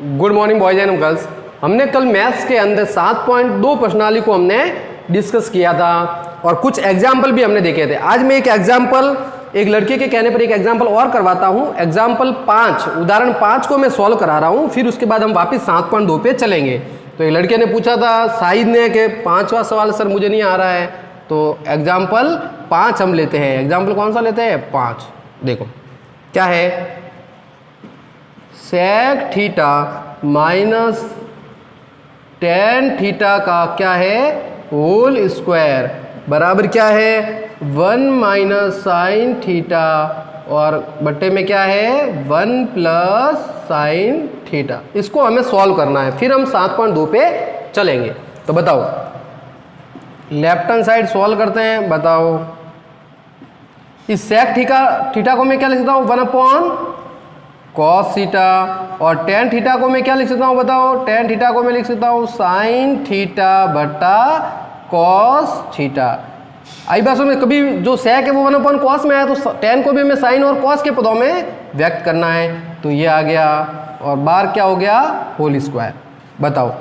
Good morning boys and girls. हमने कल maths के अंदर 7.2 प्रश्नावली को हमने डिस्कस किया था और कुछ एग्जाम्पल भी हमने देखे थे। आज मैं एक लड़के के कहने पर एक एग्जाम्पल और करवाता हूँ। एग्जाम्पल 5 उदाहरण 5 को मैं सॉल्व करा रहा हूँ, फिर उसके बाद हम वापस 7.2 पे चलेंगे। तो एक लड़के ने पूछा था शाहिद ने कि 5वां सवाल सर मुझे नहीं आ रहा है, तो एग्जाम्पल 5 हम लेते हैं। एग्जाम्पल कौन सा लेते हैं? 5। देखो क्या है, sec theta minus tan theta का क्या है होल स्क्वायर बराबर क्या है 1 माइनस साइन थीटा और बट्टे में क्या है 1 प्लस साइन थीटा। इसको हमें सॉल्व करना है, फिर हम 7.2 पे चलेंगे। तो बताओ लेफ्ट हैंड साइड सॉल्व करते हैं। बताओ इस सेक थीटा को मैं क्या लिख सकता हूँ 1 अपॉन कॉस थीटा और टेन थीटा को मैं क्या लिख सकता हूँ? बताओ टेन थीटा को मैं लिख सकता हूँ साइन थीटा बटा कॉस थीटा। आई बात में कभी जो सेक है वो 1 अपॉन कॉस में है, तो टेन को भी हमें साइन और कॉस के पदों में व्यक्त करना है। तो ये आ गया और बार क्या हो गया होल स्क्वायर। बताओ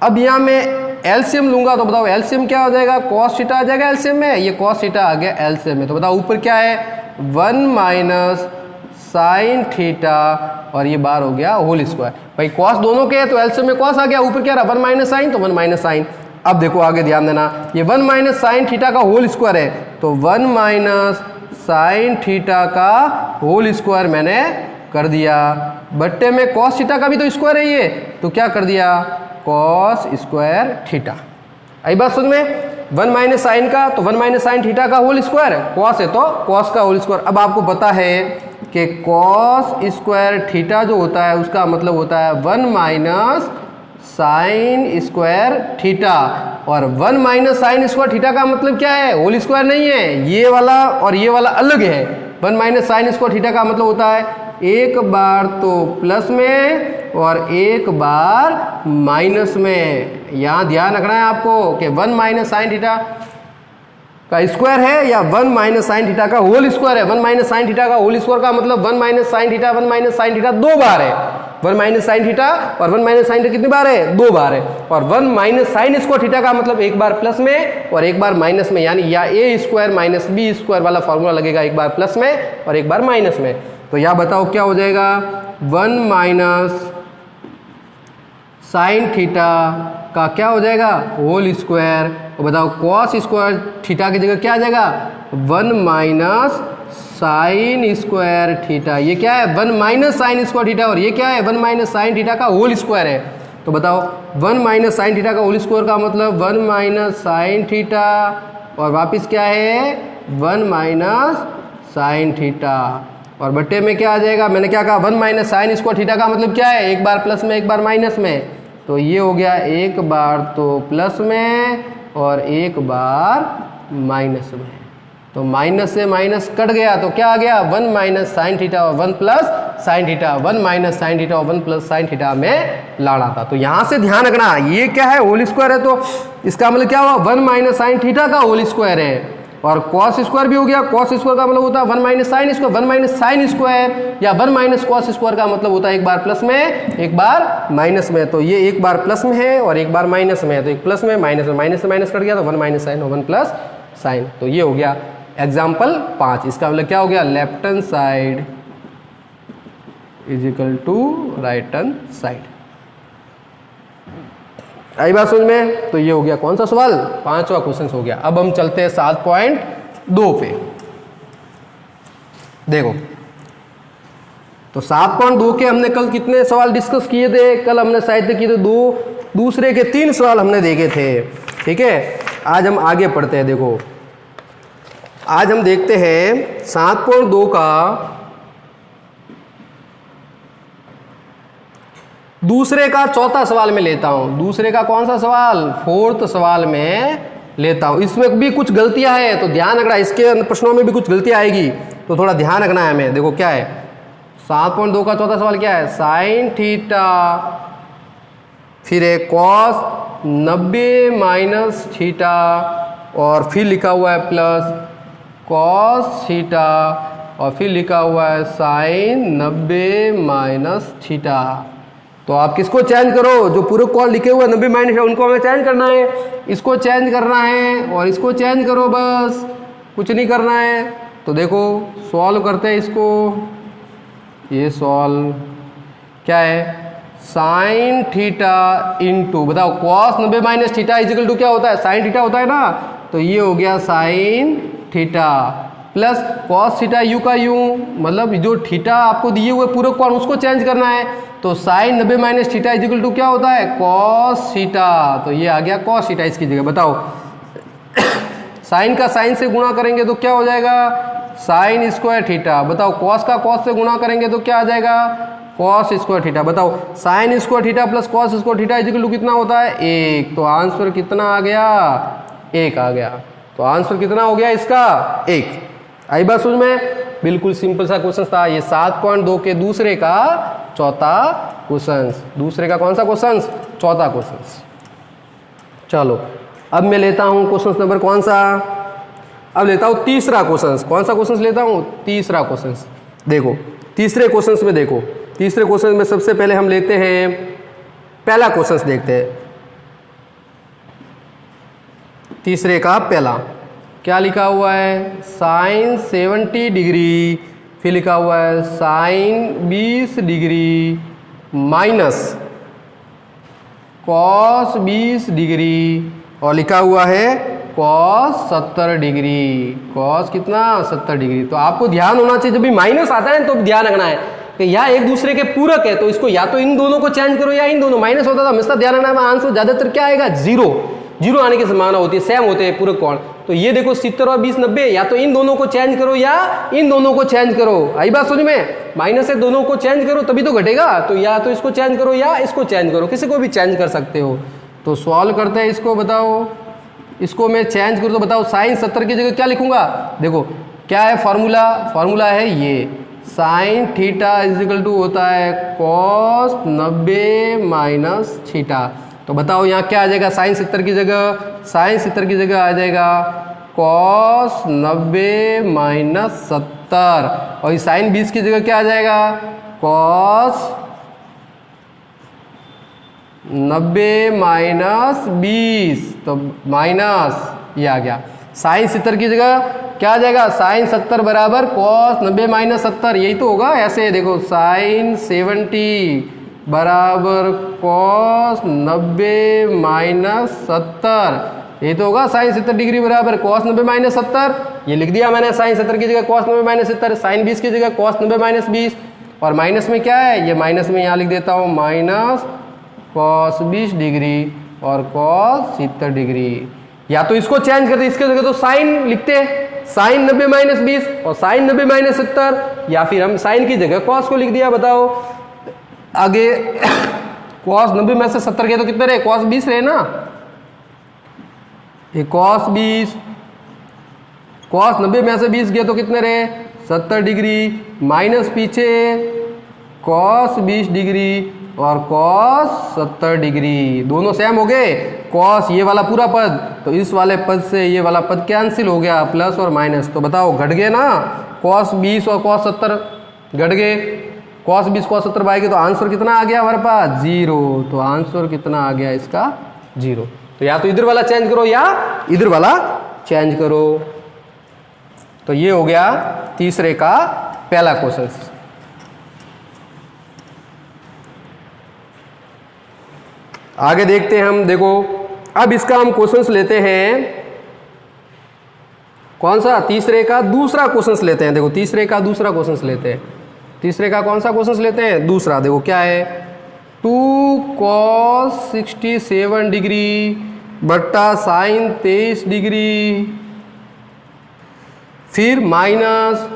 अब यहाँ मैं एलसीएम लूंगा, तो बताओ एलसीएम क्या हो जाएगा? कॉस थीटा आ जाएगा एलसीएम में, ये कॉस थीटा आ गया एलसीएम में। तो बताओ ऊपर क्या है 1 माइनस साइन थीटा और ये बार हो गया होल स्क्वायर। भाई कॉस दोनों के हैं तो एलसीएम में कॉस आ गया, ऊपर क्या रहा 1 माइनस साइन, तो 1 माइनस साइन। अब देखो आगे ध्यान देना, ये 1 माइनस साइन थीटा का होल स्क्वायर है, तो 1 माइनस साइन थीटा का होल स्क्वायर मैंने कर दिया। बट्टे में कॉस थीटा का भी तो स्क्वायर है ये, तो क्या कर दिया कॉस स्क्वायर थीटा। आई बात समझ में? 1 माइनस साइन का तो 1 माइनस साइन थीटा का होल स्क्वायर, कॉस है तो कॉस का होल स्क्वायर। अब आपको पता है कि कॉस स्क्वायर थीटा जो होता है उसका मतलब होता है 1 माइनस साइन स्क्वायर थीटा, और 1 माइनस साइन स्क्वायर थीटा का मतलब क्या है? होल स्क्वायर नहीं है, ये वाला और ये वाला अलग है। 1 माइनस साइन स्क्वायर थीटा का मतलब होता है एक बार तो प्लस में और एक बार माइनस में। यहाँ ध्यान रखना है आपको कि 1 माइनस साइन थीटा का स्क्वायर है या 1 माइनस साइन थीटा का होल स्क्वायर है। 1 माइनस साइन थीटा का होल स्क्वायर का मतलब 1 minus sine theta 1 minus sine theta 2 बार है। 1 माइनस साइन थीटा और 1 माइनस साइन थीटा कितनी बार है? 2 बार है। और 1 माइनस साइन स्क्वायर थीटा का मतलब एक बार प्लस में और एक बार माइनस में, यानी या ए स्क्वायर माइनस बी स्क्वायर वाला फॉर्मूला लगेगा, एक बार प्लस में और एक बार माइनस में। तो यहाँ बताओ क्या हो जाएगा 1 माइनस साइन थीटा का क्या हो जाएगा होल स्क्वायर। और बताओ कॉस स्क्वायर थीटा की जगह क्या आ जाएगा 1 माइनस साइन स्क्वायर थीटा। ये क्या है 1 माइनस साइन स्क्वायर थीटा और ये क्या है 1 माइनस साइन थीटा का होल स्क्वायर है। तो बताओ 1 माइनस साइन थीटा का होल स्क्वायर का मतलब 1 माइनस साइन थीटा और वापस क्या है 1 माइनस साइन थीटा और बट्टे में क्या आ जाएगा? मैंने क्या कहा 1 माइनस साइन स्क्वायर थीटा का मतलब क्या है? एक बार प्लस में एक बार माइनस में। तो ये हो गया एक बार तो प्लस में और एक बार माइनस में। तो माइनस से माइनस कट गया तो क्या आ गया 1 माइनस साइन थीटा और 1 plus sine theta. 1 minus sine theta और 1 प्लस साइन थीटा में लाना था। तो यहाँ से ध्यान रखना ये क्या है होल स्क्वायर है, तो इसका मतलब क्या हुआ 1 माइनस साइन थीटा का होल स्क्वायर है। और कॉस स्क्वायर भी हो गया, कॉस स्क्वायर का मतलब होता है 1 minus sine square. 1 minus sine square या 1 माइनस कॉस स्क्वायर का मतलब होता है एक बार प्लस में एक बार माइनस में। तो ये एक बार प्लस में है और एक बार माइनस में है, तो एक प्लस में माइनस में, माइनस से माइनस कट गया तो 1 माइनस साइन और 1 प्लस साइन। तो ये हो गया एग्जाम्पल 5। इसका मतलब क्या हो गया left hand side is equal to right hand side. आई बात समझ में? तो ये हो गया कौन सा सवाल 5वां क्वेश्चन हो गया। अब हम चलते हैं 7.2 पे। देखो तो 7.2 के हमने कल कितने सवाल डिस्कस किए थे? कल हमने साहित्य किए थे 2, दूसरे के 3 सवाल हमने देखे थे। ठीक है, आज हम आगे पढ़ते हैं। देखो आज हम देखते हैं 7.2 का दूसरे का चौथा सवाल में लेता हूं। दूसरे का कौन सा सवाल? 4th सवाल में लेता हूं। इसमें भी कुछ गलतियां हैं तो ध्यान रखना, इसके प्रश्नों में भी कुछ गलतियां आएगी तो थोड़ा ध्यान रखना है हमें। देखो क्या है 7.2 का चौथा सवाल क्या है? साइन थीटा फिर है कॉस 90 माइनस थीटा और फिर लिखा हुआ है प्लस कॉस थीटा और फिर लिखा हुआ है साइन 90 माइनस थीटा। तो आप किसको चेंज करो, जो पूरे कॉल लिखे हुए 90 माइनस है उनको हमें चेंज करना है, इसको चेंज करना है और इसको चेंज करो, बस कुछ नहीं करना है। तो देखो सॉल्व करते हैं इसको, ये सॉल्व क्या है, साइन थीटा इंटू, बताओ cos 90 minus theta is equal to क्या होता है, साइन थीटा होता है ना, तो ये हो गया sine theta plus cos theta you का यू, मतलब जो थीटा आपको दिए हुए पूरे कोण उसको चेंज करना है, तो sine 90 minus theta is equal to क्या होता है, कॉस थीटा, तो ये आ गया कॉस थीटा इसकी जगह। बताओ साइन का साइन से गुणा करेंगे तो क्या हो जाएगा, साइन स्क्वायर थीटा। बताओ कॉस का कॉस से गुणा करेंगे तो क्या आ जाएगा, कॉस स्क्वायर थीटा। बताओ sine square theta plus cos square theta is equal to कितना होता है, 1, तो आंसर कितना आ गया, 1 आ गया। तो आंसर कितना हो गया इसका, 1। आई बात समझ में, बिल्कुल सिंपल सा क्वेश्चन था ये, 7.2 के दूसरे का चौथा क्वेश्चन, दूसरे का कौन सा क्वेश्चन, चौथा क्वेश्चन। चलो अब मैं लेता हूं क्वेश्चन नंबर कौन सा, अब लेता हूं तीसरा क्वेश्चन। कौन सा क्वेश्चन लेता हूं, तीसरा क्वेश्चन। देखो तीसरे क्वेश्चन में, देखो तीसरे क्वेश्चन में सबसे पहले हम लेते हैं पहला क्वेश्चन, देखते हैं तीसरे का पहला क्या लिखा हुआ है, साइन 70 डिग्री, फिर लिखा हुआ है sine 20 degree minus cos 20 degree, और लिखा हुआ है कॉस 70 डिग्री, कॉस कितना 70 डिग्री। तो आपको ध्यान होना चाहिए, जब भी माइनस आता है तो ध्यान रखना है कि यह एक दूसरे के पूरक है, तो इसको या तो इन दोनों को चेंज करो या इन दोनों, माइनस होता था हमेशा ध्यान रखना है, आंसर ज्यादातर क्या आएगा, जीरो, जीरो आने की संभावना होती है, सेम होते हैं पूरक कोण। तो ये देखो 70 और 20 90, या तो इन दोनों को चेंज करो या इन दोनों को चेंज करो। आई बात समझ में, माइनस से दोनों को चेंज करो तभी तो घटेगा, तो या तो इसको चेंज करो या इसको चेंज करो, किसी को भी चेंज कर सकते हो। तो सॉल्व करते हैं इसको। बताओ इसको मैं चेंज करूँ तो बताओ साइन 70 की जगह क्या लिखूंगा, देखो क्या है फॉर्मूला, फॉर्मूला है ये साइन थीटा इजिकल टू होता है कॉस 90 माइनस थीटा। तो बताओ यहाँ क्या आ जाएगा, साइन 70 की जगह, साइन 70 की जगह आ जाएगा कॉस 90 माइनस 70, और साइन 20 की जगह क्या आ जाएगा, कॉस 90 माइनस 20, तो माइनस ये आ गया। साइन 70 की जगह क्या आ जाएगा, साइन 70 बराबर कॉस 90 माइनस 70, यही तो होगा। ऐसे देखो साइन 70 बराबर कॉस 90 माइनस 70, यही तो होगा। साइन 70 डिग्री बराबर कॉस 90 माइनस 70, ये लिख दिया मैंने, साइन 70 की जगह कॉस 90 माइनस 70, साइन 20 की जगह कॉस 90 माइनस 20, और माइनस में क्या है, ये माइनस में यहाँ लिख देता हूँ माइनस कॉस 20 डिग्री और कॉस 70 डिग्री। या तो इसको चेंज करते, इसके जगह तो साइन लिखते हैं, साइन 90 माइनस 20 और साइन 90 माइनस 70, या फिर हम साइन की जगह कॉस को लिख दिया। बताओ आगे कॉस 90 में से 70 गए तो कितने रहे, कॉस 20 रहे ना, ये कॉस 20, कॉस 90 में से 20 गए तो कितने रहे 70 डिग्री, माइनस पीछे कॉस 20 डिग्री और कॉस 70 डिग्री, दोनों सेम हो गए। कॉस ये वाला पूरा पद, तो इस वाले पद से ये वाला पद कैंसिल हो गया, प्लस और माइनस, तो बताओ घट गए ना, कॉस 20 और कॉस 70 घट गए, कॉस 20 कॉस 70 बाई के, तो आंसर कितना आ गया हमारे पास, 0। तो आंसर कितना आ गया इसका, 0। तो या तो इधर वाला चेंज करो या इधर वाला चेंज करो। तो ये हो गया तीसरे का पहला क्वेश्चन। आगे देखते हैं हम, देखो अब इसका हम क्वेश्चंस लेते हैं, कौन सा, तीसरे का दूसरा क्वेश्चंस लेते हैं। देखो तीसरे का दूसरा क्वेश्चंस लेते हैं, तीसरे का कौन सा क्वेश्चंस लेते हैं, दूसरा। देखो क्या है, 2 cos 67 डिग्री बट्टा साइन 23 डिग्री, फिर माइनस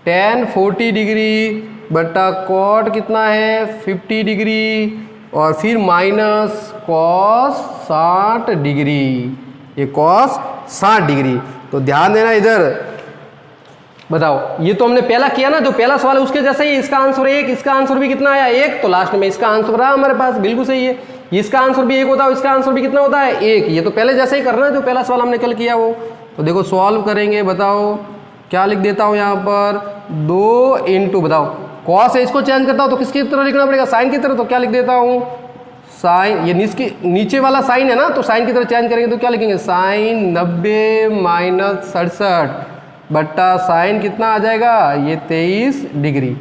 tan 40 डिग्री बट्टा कॉट कितना है 50 डिग्री, और फिर माइनस कॉस 60 डिग्री, ये कॉस 60 डिग्री। तो ध्यान देना इधर, बताओ ये तो हमने पहला किया ना, जो पहला सवाल है उसके जैसा ही, इसका आंसर 1, इसका आंसर भी कितना आया 1, तो लास्ट में इसका आंसर रहा हमारे पास, बिल्कुल सही है। इसका आंसर भी 1 होता है, इसका आंसर भी कितना होता है 1, ये तो पहले जैसा ही करना है जो पहला सवाल हमने कल किया वो। तो देखो सॉल्व करेंगे, बताओ क्या लिख देता हूँ यहाँ पर, 2 इंटू, बताओ कॉस है, इसको चेंज करता हूँ तो किसकी तरह लिखना पड़ेगा, साइन की तरह। तो क्या लिख देता हूँ, साइन, ये नीचे वाला साइन है ना, तो साइन की तरह चेंज करेंगे तो क्या लिखेंगे, साइन 90 माइनस 67 बट्टा साइन कितना आ जाएगा, ये 23 डिग्री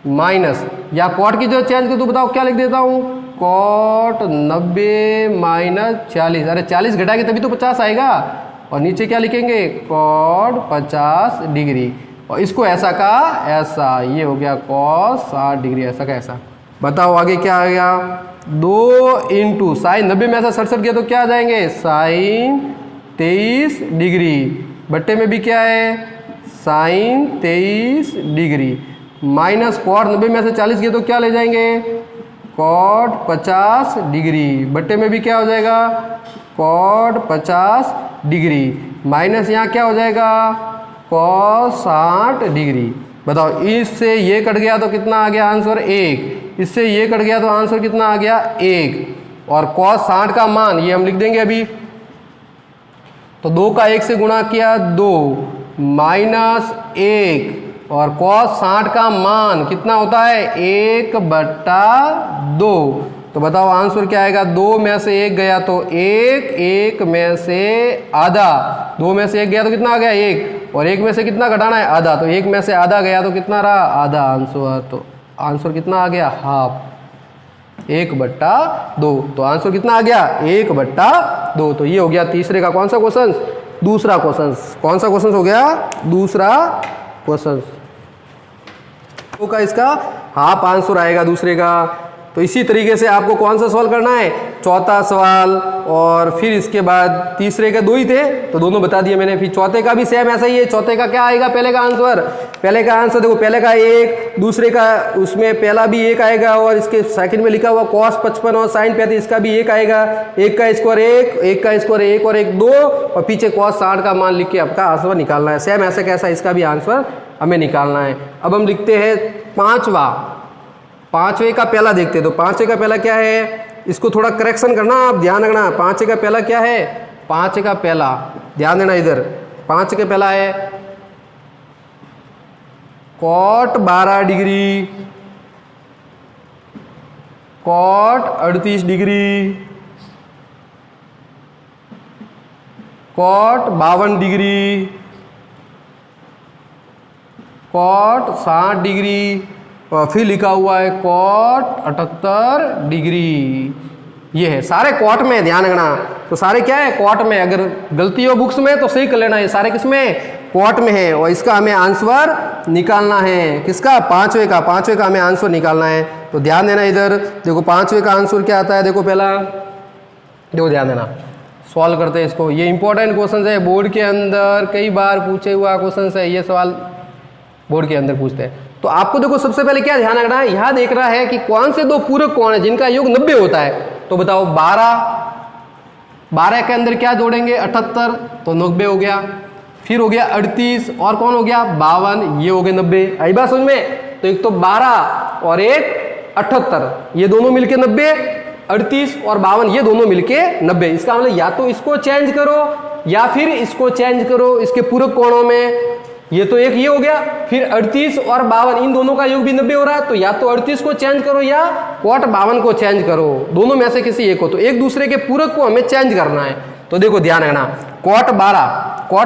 माइनस, या कॉट की जो चेंज कर तो बताओ क्या लिख देता हूँ, कॉट 90 माइनस 40। अरे 40 घटाएंगे तभी तो 50 आएगा। और नीचे क्या लिखेंगे, कॉट 50 डिग्री, और इसको ऐसा का ऐसा, ये हो गया कॉस 60 डिग्री, ऐसा का ऐसा। बताओ आगे क्या आ गया, 2 इंटू साइन 90 में ऐसा 67 किया तो क्या आ जाएंगे, साइन 23 डिग्री बट्टे में भी क्या है, साइन 23 डिग्री माइनस कॉट 90 में से 40 किया तो क्या ले जाएंगे, कॉट 50 डिग्री बट्टे में भी क्या हो जाएगा, कॉट 50 डिग्री माइनस यहाँ क्या हो जाएगा, कॉस 60 डिग्री। बताओ इससे ये कट गया तो कितना आ गया आंसर 1, इससे ये कट गया तो आंसर कितना आ गया 1, और कॉस 60 का मान ये हम लिख देंगे अभी। तो 2 का 1 से गुणा किया 2 माइनस 1, और कॉस 60 का मान कितना होता है 1/2। तो बताओ आंसर क्या आएगा, 2 में से 1 गया तो 1, 1 में से आधा, 2 में से 1 गया तो कितना आ गया 1, और 1 में से कितना घटाना है आधा, तो 1 में से आधा गया तो कितना रहा आधा आंसर। तो आंसर कितना आ गया, हाफ, 1/2। तो आंसर कितना आ गया 1/2। तो ये हो गया तीसरे का कौन सा क्वेश्चन, दूसरा क्वेश्चन। कौन सा क्वेश्चन हो गया, दूसरा क्वेश्चन। तो का इसका हाफ आंसर आएगा दूसरे का। तो इसी तरीके से आपको कौन सा सवाल करना है, चौथा सवाल, और फिर इसके बाद तीसरे के 2 ही थे तो दोनों बता दिए मैंने। फिर चौथे का भी सेम ऐसा ही है। चौथे का क्या आएगा, पहले का आंसर, देखो पहले का 1, दूसरे का उसमें पहला भी 1 आएगा, और इसके सेकंड में लिखा हुआ cos 55 और sin 35 इसका भी 1 आएगा। 1 का स्क्वायर 1, 1 का स्क्वायर 1 और 1 2, और पीछे cos 60 का मान लिख के आपका आंसर निकालना है। सेम ऐसा कैसा इसका भी आंसर हमें निकालना है। अब हम लिखते हैं पांचवे का पहला देखते हैं। तो पांचवे का पहला क्या है, इसको थोड़ा करेक्शन करना, आप ध्यान रखना। पांचवे का पहला क्या है, पांचवे का पहला ध्यान देना इधर। पांचवे का पहला है cot 12 degree, cot 38 degree, cot 52 degree, cot 60 degree, और फिर लिखा हुआ है कॉट 78 डिग्री। ये है सारे कॉट में, ध्यान रखना। तो सारे क्या है, कॉट में। अगर गलती हो बुक्स में तो सही कर लेना, ये सारे किस में, कॉट में है। और इसका हमें आंसर निकालना है, किसका, पांचवे का हमें आंसर निकालना है। तो ध्यान देना इधर, देखो पांचवे का आंसर क्या आता है, देखो पहला, देखो ध्यान देना, सॉल्व करते हैं इसको। ये इंपॉर्टेंट क्वेश्चन है, बोर्ड के अंदर कई बार पूछे हुआ क्वेश्चन है, ये सवाल बोर्ड के अंदर पूछते हैं। तो आपको देखो सबसे पहले क्या ध्यान रखना है, यहां देख रहा है कि कौन से 2 पूरक कोण है जिनका योग 90 होता है। तो बताओ 12 के अंदर क्या जोड़ेंगे, 78, तो 90 हो गया। फिर हो गया 38, और कौन हो गया 52, ये हो गए 90। आई बात समझ में। तो एक तो 12 और एक 78, ये दोनों मिलके 90, 38 और 52 ये दोनों मिलके 90। इसका मतलब या तो इसको चेंज करो या फिर इसको चेंज करो इसके पूरक कोणों में। ये तो एक ये हो गया, फिर 38 और 52 इन दोनों का योग भी 90 हो रहा है। तो या तो 38 को चेंज करो या कॉट 52 को चेंज करो, दोनों में से किसी एक को। तो एक दूसरे के पूरक को हमें चेंज करना है। तो देखो ध्यान रखना, कॉट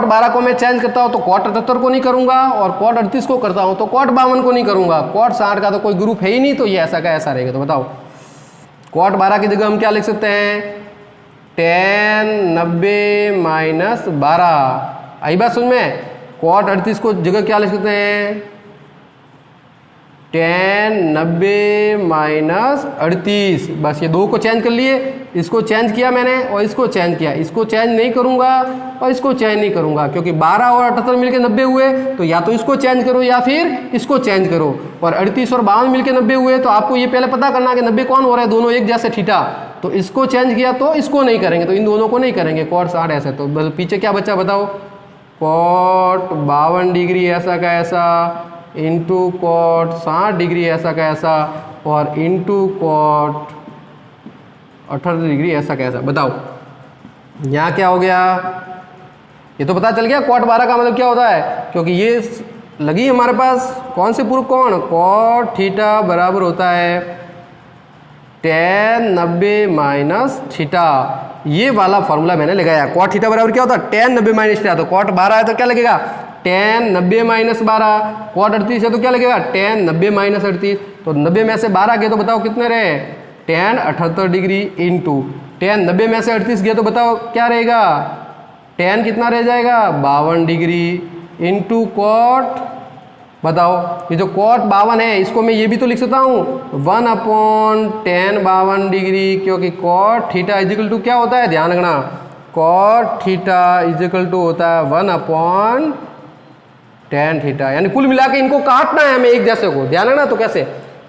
12 को मैं चेंज करता हूं तो कॉट 78 को नहीं करूंगा, और कॉट 38 को करता हूं तो कॉट 52 को नहीं करूंगा। कॉट 60 का तो कोई ग्रुप है ही नहीं, तो ये ऐसा का ऐसा रहेगा। तो बताओ कॉट 12 की जगह हम क्या लिख सकते हैं, tan 90 माइनस 12। आई बात सुन में। कॉट 38 को जगह क्या लिख सकते हैं, tan 90 माइनस 38। बस ये 2 को चेंज कर लिए, इसको चेंज किया मैंने और इसको चेंज किया। इसको चेंज नहीं करूंगा और इसको चेंज नहीं करूंगा, क्योंकि 12 और 78 मिलके 90 हुए। तो या तो इसको चेंज करो या फिर इसको चेंज करो। और 38 और 52 मिलके 90 हुए। तो आपको ये पहले पता करना कि 90 कौन हो रहा है, दोनों एक जैसे थीटा। तो इसको चेंज किया तो इसको नहीं करेंगे, तो इन दोनों को नहीं करेंगे, कॉट 60 ऐसे। तो पीछे क्या बचा बताओ, कॉट 52 डिग्री ऐसा का ऐसा, इंटू कॉट 60 डिग्री ऐसा का ऐसा, और इंटू कॉट 78 डिग्री ऐसा का ऐसा। बताओ यहाँ क्या हो गया, ये तो पता चल गया कॉट 12 का मतलब क्या होता है, क्योंकि ये लगी हमारे पास कौन से पूर्व कोण, कॉट थीटा बराबर होता है tan 90 माइनस थीटा। ये वाला फॉर्मूला मैंने लगाया। कॉट थीटा बराबर क्या होता है tan 90 माइनस थीटा। तो कॉट 12 है तो क्या लगेगा tan 90 माइनस 12। कॉट 38 है तो क्या लगेगा tan 90 माइनस 38। तो 90 में से 12 गए तो बताओ कितने रहे tan 78 डिग्री इंटू tan 90 में से 38 गया तो बताओ क्या रहेगा tan कितना रह जाएगा 52 डिग्री इंटू कॉट। बताओ ये जो कॉट 52 है इसको मैं ये भी तो लिख सकता हूँ 1/tan 52 डिग्री, क्योंकि कॉट थीटा इजिकल टू क्या होता है, ध्यान रखना, कॉट थीटा इजिकल टू होता है 1/tan थीटा। यानी कुल मिला के इनको काटना है हमें एक जैसे को, ध्यान रखना। तो कैसे,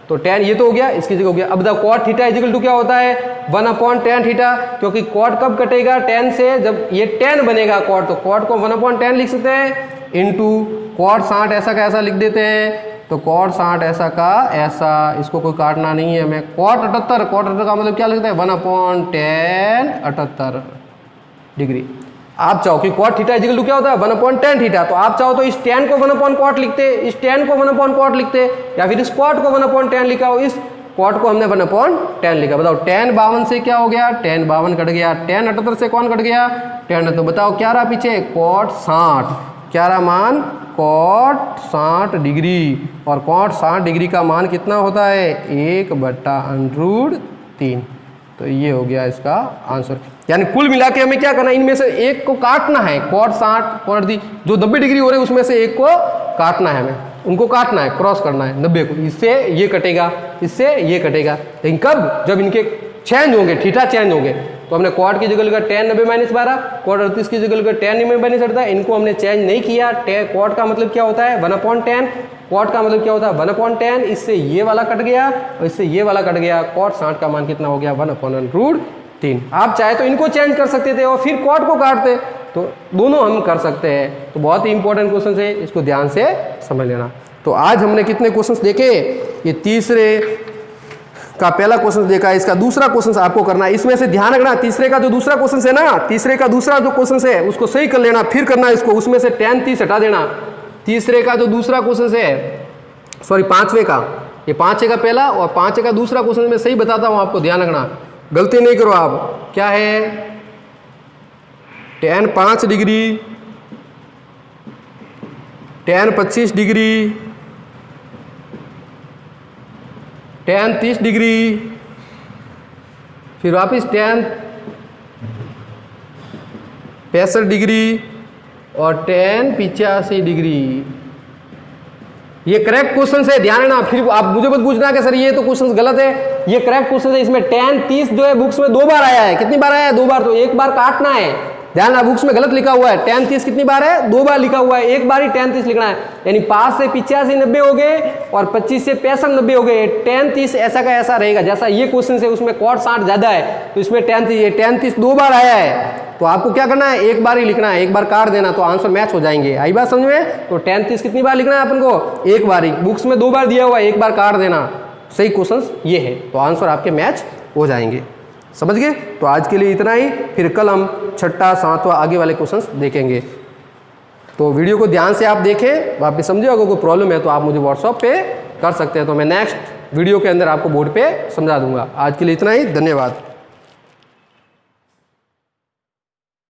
तो tan ये तो हो गया, इसकी जगह हो गया। अब बताओ कॉट थीटा इजिकल टू क्या होता है 1/tan थीटा, क्योंकि कॉट कब कटेगा tan से, जब ये tan बनेगा कॉट, तो कॉट को 1/tan लिख सकते हैं इंटू कॉट 60 ऐसा का ऐसा लिख देते हैं। तो कॉट 60 ऐसा का ऐसा, इसको कोई काटना नहीं है हमें। कॉट 78, कॉट 78 का मतलब क्या लिखते हैं 1/tan 78 डिग्री। आप चाहो कि कॉट थीटा इजिकल टू क्या होता है 1/tan थीटा, तो आप चाहो तो इस tan को 1/cot लिखते, इस tan को 1/cot लिखते, या फिर इस कॉट को 1/tan लिखा हो, इस कॉट को हमने 1/tan लिखा। बताओ tan 52 से क्या हो गया, tan 52 कट गया, tan 78 से कौन कट गया tan। तो बताओ क्या रहा पीछे कॉट 60, क्या रहा मान कॉट 60 डिग्री, और कॉट 60 डिग्री का मान कितना होता है 1/√3। तो ये हो गया इसका आंसर। यानी कुल मिला के हमें क्या करना है, इनमें से एक को काटना है, कॉट 60 कॉट दी जो 90 डिग्री हो रहे हैं उसमें से एक को काटना है हमें, उनको काटना है, क्रॉस करना है 90 को। इससे ये कटेगा, इससे ये कटेगा, लेकिन कब, जब इनके चेंज होंगे, थीटा चेंज होंगे। तो हमने कॉट की जगह लगा tan 90 माइनस 12, कॉट 38 की जगह लगा tan 90 माइनस 18, इनको हमने चेंज नहीं किया। कॉट का मतलब क्या होता है 1/tan, कॉट का मतलब क्या होता है 1/tan, इससे ये वाला कट गया और इससे ये वाला कट गया। कॉट 60 का मान कितना हो गया 1/√3। आप चाहे तो इनको चेंज कर सकते थे और फिर कॉट को काटते, तो दोनों हम कर सकते हैं। तो बहुत ही इंपॉर्टेंट क्वेश्चन है, इसको ध्यान से समझ लेना। तो आज हमने कितने क्वेश्चंस देखे, ये तीसरे का पहला क्वेश्चन देखा, इसका दूसरा क्वेश्चन आपको करना है। इसमें से ध्यान रखना, तीसरे का जो दूसरा क्वेश्चन है ना, तीसरे का दूसरा जो क्वेश्चन है उसको सही कर लेना, फिर करना इसको, उसमें से tan 30 हटा देना। तीसरे का जो दूसरा क्वेश्चन है, सॉरी पांचवे का, ये पांचवे का पहला और पांचवे का दूसरा क्वेश्चन मैं सही बताता हूं आपको, ध्यान रखना, गलती नहीं करो आप। क्या है tan 5 degree, tan 25 degree, tan 30 degree, फिर वापिस tan 65 डिग्री और tan 85 डिग्री। ये करेक्ट क्वेश्चन है, ध्यान रखना। फिर आप मुझे मत पूछना कि सर ये तो क्वेश्चन गलत है, ये करेक्ट क्वेश्चन है। इसमें tan 30 जो है बुक्स में 2 बार आया है, कितनी बार आया है 2 बार, तो एक बार काटना है। ध्यान, बुक्स में गलत लिखा हुआ है, tan 30 कितनी बार है 2 बार लिखा हुआ है, एक बार ही tan 30 लिखना है। यानी 5 से 85 90 हो गए और 25 से 65 90 हो गए। tan 30 ऐसा का ऐसा रहेगा, जैसा ये क्वेश्चन है उसमें cot 60 ज्यादा है, तो इसमें tan 30 2 बार आया है। तो आपको क्या करना है, एक बार ही लिखना है, एक बार काट देना तो आंसर मैच हो जाएंगे। आई बात समझ में। तो tan 30 कितनी बार लिखना है अपन को, एक बार ही। बुक्स में 2 बार दिया हुआ है, एक बार काट देना। सही क्वेश्चन ये है, तो आंसर आपके मैच हो जाएंगे। समझ गए। तो आज के लिए इतना ही, फिर कल हम 6ठा 7वां आगे वाले क्वेश्चंस देखेंगे। तो वीडियो को ध्यान से आप देखें, वापस समझे। अगर कोई प्रॉब्लम है तो आप मुझे व्हाट्सएप पे कर सकते हैं, तो मैं नेक्स्ट वीडियो के अंदर आपको बोर्ड पे समझा दूंगा। आज के लिए इतना ही, धन्यवाद।